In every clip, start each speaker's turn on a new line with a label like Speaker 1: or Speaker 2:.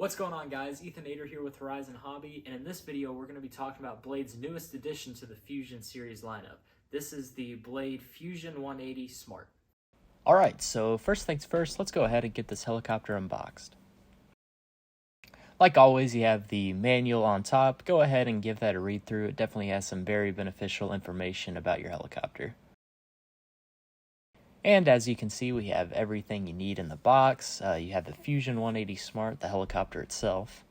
Speaker 1: What's going on, guys? Ethan Ader here with Horizon Hobby, and in this video we're going to be talking about Blade's newest addition to the Fusion series lineup. This is the Blade Fusion 180 Smart.
Speaker 2: Alright, so first things first, let's go ahead and get this helicopter unboxed. Like always, you have the manual on top. Go ahead and give that a read through. It definitely has some very beneficial information about your helicopter. And as you can see, we have everything you need in the box. You have the Fusion 180 Smart, the helicopter itself.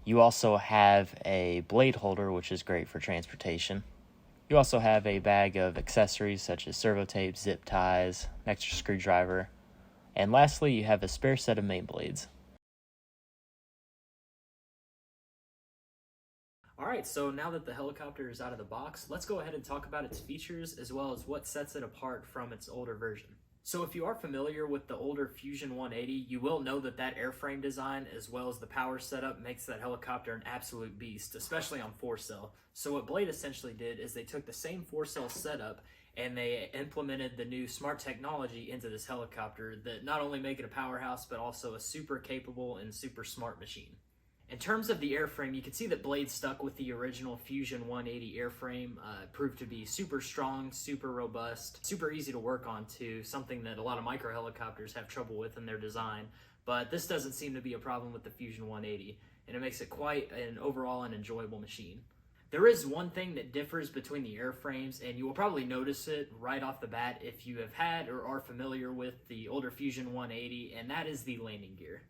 Speaker 2: You also have a blade holder, which is great for transportation. You also have a bag of accessories such as servo tape, zip ties, an extra screwdriver. And lastly, you have a spare set of main blades.
Speaker 1: Alright, so now that the helicopter is out of the box, let's go ahead and talk about its features as well as what sets it apart from its older version. So if you are familiar with the older Fusion 180, you will know that airframe design as well as the power setup makes that helicopter an absolute beast, especially on 4-cell. So what Blade essentially did is they took the same 4-cell setup and they implemented the new smart technology into this helicopter that not only make it a powerhouse but also a super capable and super smart machine. In terms of the airframe, you can see that Blade stuck with the original Fusion 180 airframe. It proved to be super strong, super robust, super easy to work on too, something that a lot of micro helicopters have trouble with in their design. But this doesn't seem to be a problem with the Fusion 180, and it makes it quite an overall an enjoyable machine. There is one thing that differs between the airframes, and you will probably notice it right off the bat if you have had or are familiar with the older Fusion 180, and that is the landing gear.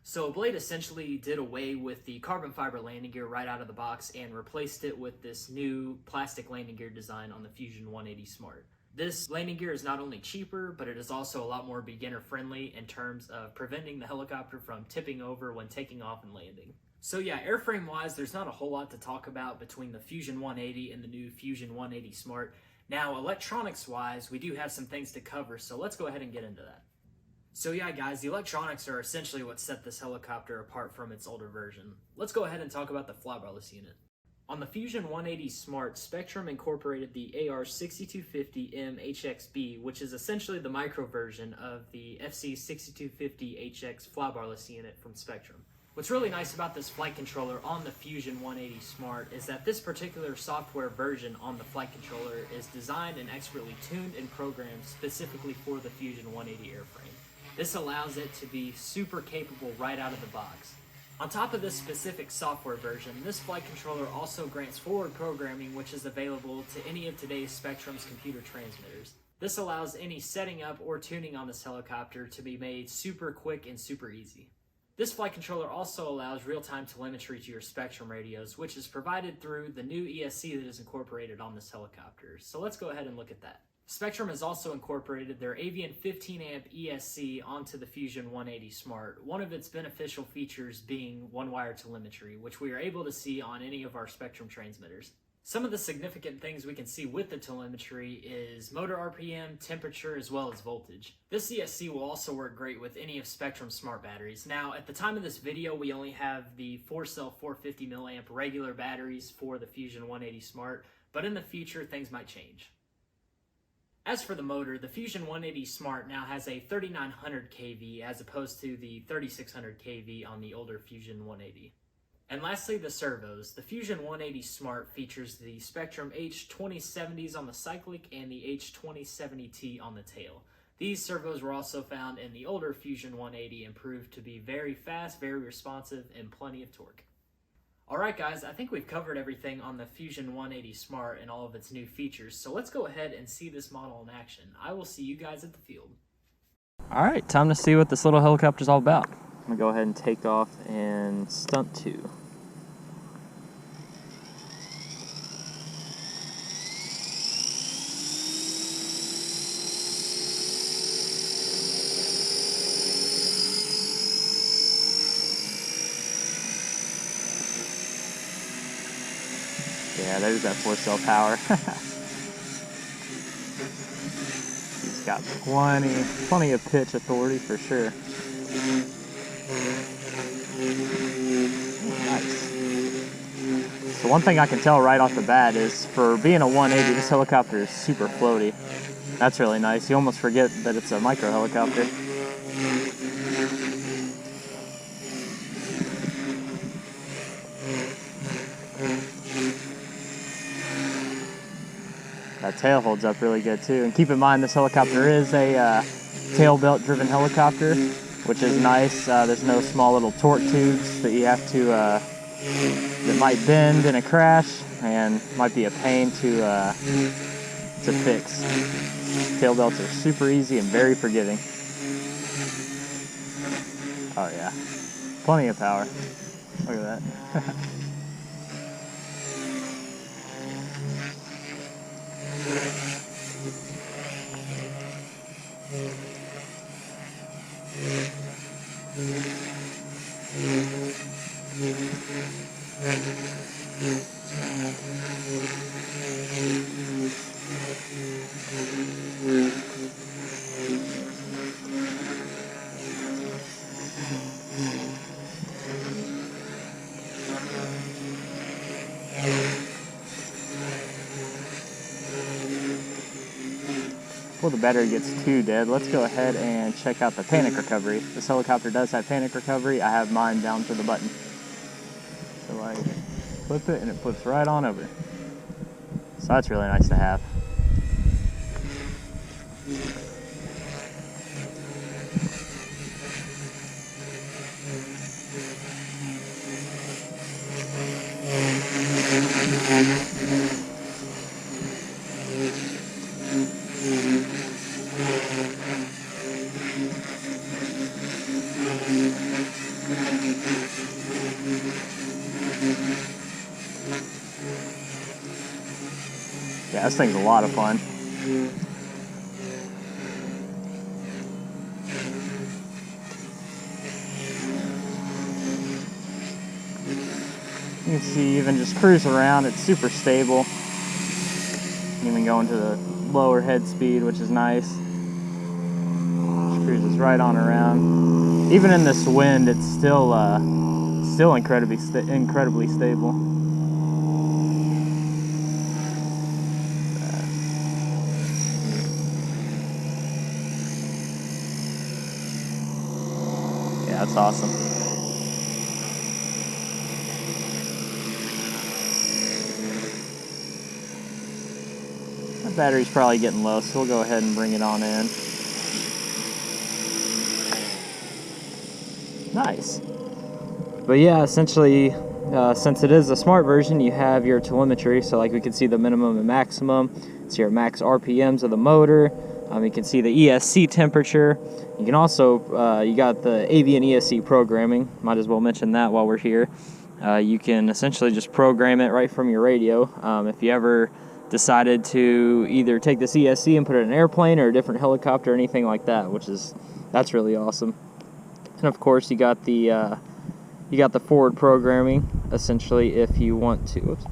Speaker 1: So Blade essentially did away with the carbon fiber landing gear right out of the box and replaced it with this new plastic landing gear design on the Fusion 180 Smart. This landing gear is not only cheaper, but it is also a lot more beginner friendly in terms of preventing the helicopter from tipping over when taking off and landing. So yeah, airframe wise, there's not a whole lot to talk about between the Fusion 180 and the new Fusion 180 Smart. Now electronics wise, we do have some things to cover, so let's go ahead and get into that. So yeah, guys, the electronics are essentially what set this helicopter apart from its older version. Let's go ahead and talk about the flybarless unit. On the Fusion 180 Smart, Spectrum incorporated the AR6250M HXB, which is essentially the micro version of the FC6250HX flybarless unit from Spectrum. What's really nice about this flight controller on the Fusion 180 Smart is that this particular software version on the flight controller is designed and expertly tuned and programmed specifically for the Fusion 180 airframe. This allows it to be super capable right out of the box. On top of this specific software version, this flight controller also grants forward programming, which is available to any of today's Spectrum's computer transmitters. This allows any setting up or tuning on this helicopter to be made super quick and super easy. This flight controller also allows real-time telemetry to your Spectrum radios, which is provided through the new ESC that is incorporated on this helicopter. So let's go ahead and look at that. Spectrum has also incorporated their Avian 15-amp ESC onto the Fusion 180 Smart, one of its beneficial features being one-wire telemetry, which we are able to see on any of our Spectrum transmitters. Some of the significant things we can see with the telemetry is motor RPM, temperature, as well as voltage. This ESC will also work great with any of Spectrum's smart batteries. Now, at the time of this video, we only have the 4-cell 450 mAh regular batteries for the Fusion 180 Smart, but in the future, things might change. As for the motor, the Fusion 180 Smart now has a 3900 kV as opposed to the 3600 kV on the older Fusion 180. And lastly, the servos. The Fusion 180 Smart features the Spectrum H2070s on the cyclic and the H2070T on the tail. These servos were also found in the older Fusion 180 and proved to be very fast, very responsive, and plenty of torque. Alright guys, I think we've covered everything on the Fusion 180 Smart and all of its new features, so let's go ahead and see this model in action. I will see you guys at the field.
Speaker 2: Alright, time to see what this little helicopter is all about. I'm going to go ahead and take off in Stunt 2. Yeah, there's that 4-cell power. He's got plenty of pitch authority for sure. Nice. So one thing I can tell right off the bat is for being a 180, this helicopter is super floaty. That's really nice. You almost forget that it's a micro helicopter. That tail holds up really good too. And keep in mind, this helicopter is a tail belt driven helicopter, which is nice. There's no small little torque tubes that you have to, that might bend in a crash and might be a pain to fix. Tail belts are super easy and very forgiving. Oh yeah, plenty of power. Look at that. Before the battery gets too dead, let's go ahead and check out the panic recovery. This helicopter does have panic recovery. I have mine down to the button. So I flip it and it flips right on over. So that's really nice to have. Yeah, this thing's a lot of fun. You can see even just cruise around, it's super stable. Even going to the lower head speed, which is nice. Just cruises right on around. Even in this wind, it's still incredibly stable. Yeah, that's awesome. That battery's probably getting low, so we'll go ahead and bring it on in. Nice. But yeah, essentially, since it is a smart version, you have your telemetry. So like we can see the minimum and maximum. It's your max RPMs of the motor. You can see the ESC temperature. You can also, you got the Avian ESC programming. Might as well mention that while we're here. You can essentially just program it right from your radio. If you ever decided to either take this ESC and put it in an airplane or a different helicopter or anything like that, that's really awesome. And of course, you got the forward programming, essentially, if you want to. Oops,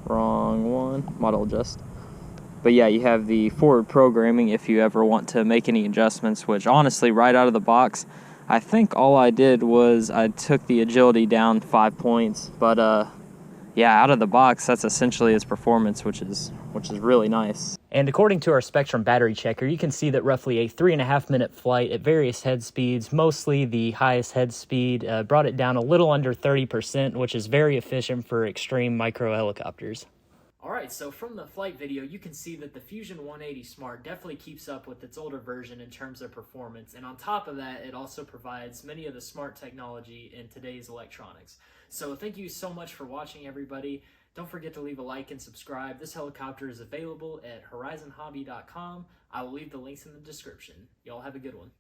Speaker 2: wrong one. Model adjust. But yeah, you have the forward programming if you ever want to make any adjustments, which honestly, right out of the box, I think all I did was I took the agility down 5 points. But yeah, out of the box, that's essentially its performance, which is really nice. And according to our Spektrum battery checker, you can see that roughly a 3.5-minute flight at various head speeds, mostly the highest head speed, brought it down a little under 30%, which is very efficient for extreme micro helicopters.
Speaker 1: Alright, so from the flight video, you can see that the Fusion 180 Smart definitely keeps up with its older version in terms of performance, and on top of that, it also provides many of the smart technology in today's electronics. So thank you so much for watching, everybody. Don't forget to leave a like and subscribe. This helicopter is available at horizonhobby.com. I will leave the links in the description. Y'all have a good one.